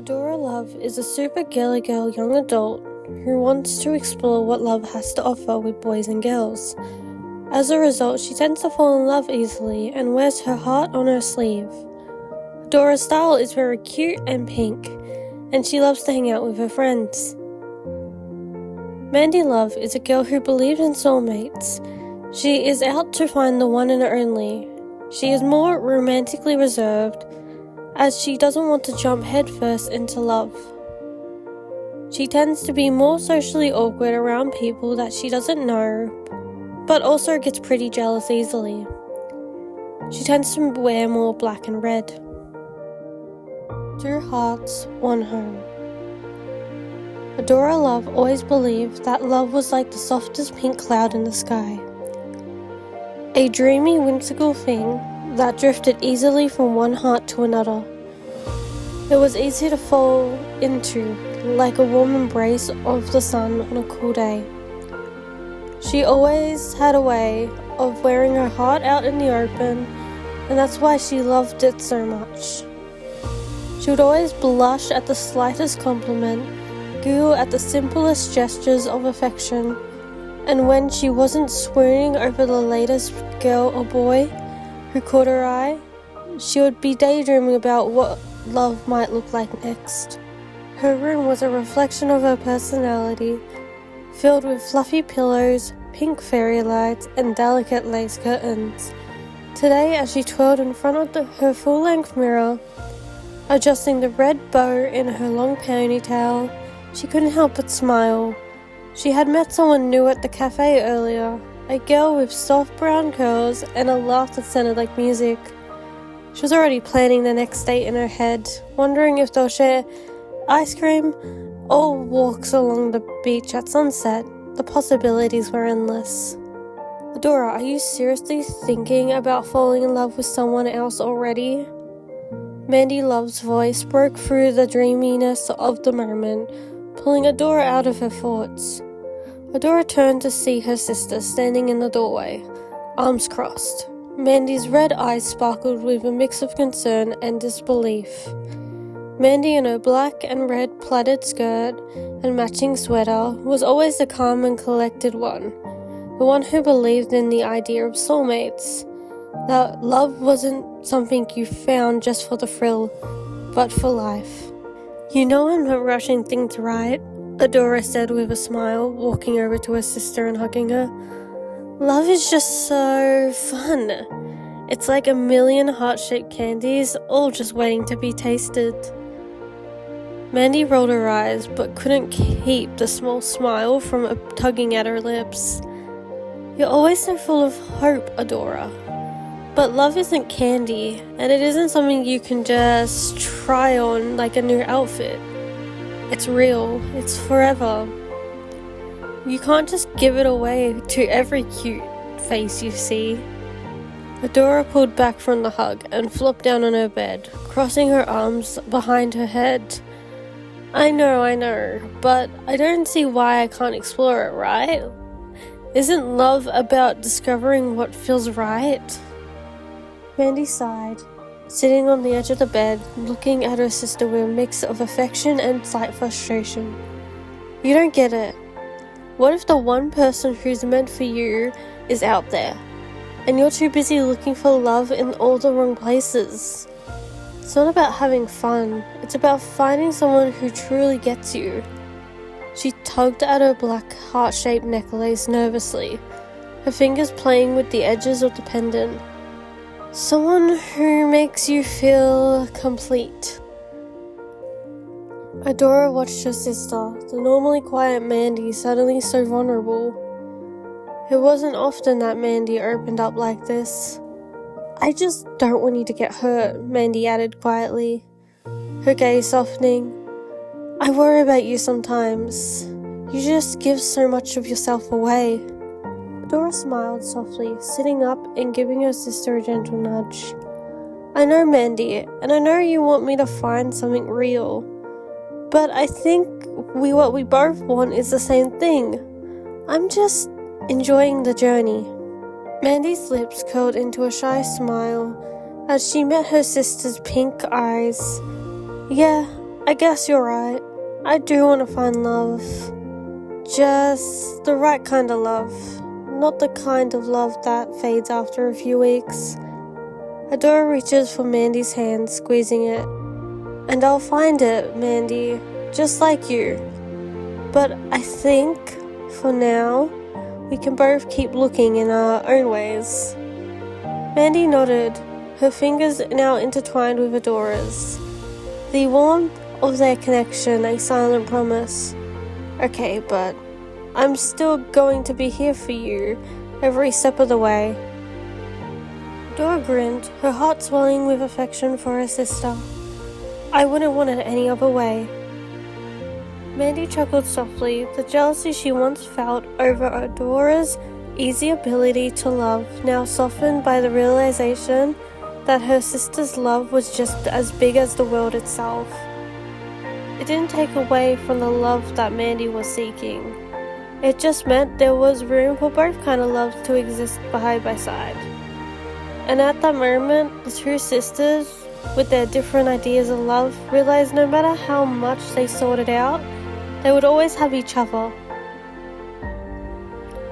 Adora Love is a super girly girl young adult who wants to explore what love has to offer with boys and girls. As a result, she tends to fall in love easily and wears her heart on her sleeve. Adora's style is very cute and pink, and she loves to hang out with her friends. Mandy Love is a girl who believes in soulmates. She is out to find the one and only. She is more romantically reserved, as she doesn't want to jump headfirst into love. She tends to be more socially awkward around people that she doesn't know, but also gets pretty jealous easily. She tends to wear more black and red. 2 hearts, 1 home. Adora Love always believed that love was like the softest pink cloud in the sky. A dreamy, whimsical thing that drifted easily from one heart to another. It was easy to fall into, like a warm embrace of the sun on a cool day. She always had a way of wearing her heart out in the open, and that's why she loved it so much. She would always blush at the slightest compliment, giggle at the simplest gestures of affection, and when she wasn't swooning over the latest girl or boy who caught her eye, she would be daydreaming about what love might look like next. Her room was a reflection of her personality, filled with fluffy pillows, pink fairy lights, and delicate lace curtains. Today, as she twirled in front of her full-length mirror, adjusting the red bow in her long ponytail, she couldn't help but smile. She had met someone new at the cafe earlier, a girl with soft brown curls and a laugh that sounded like music. She was already planning the next date in her head, wondering if they'll share ice cream or walks along the beach at sunset. The possibilities were endless. Adora, are you seriously thinking about falling in love with someone else already? Mandy Love's voice broke through the dreaminess of the moment, pulling Adora out of her thoughts. Adora turned to see her sister standing in the doorway, arms crossed. Mandy's red eyes sparkled with a mix of concern and disbelief. Mandy, in her black and red plaited skirt and matching sweater, was always the calm and collected one, the one who believed in the idea of soulmates, that love wasn't something you found just for the thrill, but for life. You know I'm not rushing things, right? Adora said with a smile, walking over to her sister and hugging her. Love is just so fun. It's like a million heart-shaped candies, all just waiting to be tasted. Mandy rolled her eyes, but couldn't keep the small smile from tugging at her lips. You're always so full of hope, Adora. But love isn't candy, and it isn't something you can just try on like a new outfit. It's real. It's forever. You can't just give it away to every cute face you see. Adora pulled back from the hug and flopped down on her bed, crossing her arms behind her head. I know, but I don't see why I can't explore it, right? Isn't love about discovering what feels right? Mandy sighed, sitting on the edge of the bed, looking at her sister with a mix of affection and slight frustration. You don't get it. What if the one person who's meant for you is out there, and you're too busy looking for love in all the wrong places? It's not about having fun, it's about finding someone who truly gets you. She tugged at her black heart-shaped necklace nervously, her fingers playing with the edges of the pendant. Someone who makes you feel complete. Adora watched her sister, the normally quiet Mandy, suddenly so vulnerable. It wasn't often that Mandy opened up like this. I just don't want you to get hurt, Mandy added quietly, her gaze softening. I worry about you sometimes. You just give so much of yourself away. Adora smiled softly, sitting up and giving her sister a gentle nudge. I know, Mandy, and I know you want me to find something real, but I think what we both want is the same thing. I'm just enjoying the journey. Mandy's lips curled into a shy smile as she met her sister's pink eyes. Yeah, I guess you're right. I do want to find love. Just the right kind of love. Not the kind of love that fades after a few weeks. Adora reaches for Mandy's hand, squeezing it. And I'll find it, Mandy, just like you. But I think, for now, we can both keep looking in our own ways. Mandy nodded, her fingers now intertwined with Adora's. The warmth of their connection a silent promise. Okay, but I'm still going to be here for you every step of the way. Adora grinned, her heart swelling with affection for her sister. I wouldn't want it any other way. Mandy chuckled softly, the jealousy she once felt over Adora's easy ability to love now softened by the realization that her sister's love was just as big as the world itself. It didn't take away from the love that Mandy was seeking. It just meant there was room for both kind of loves to exist side by side. And at that moment, the two sisters, with their different ideas of love, realized no matter how much they sought it out, they would always have each other.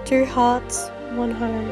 Two hearts, one home.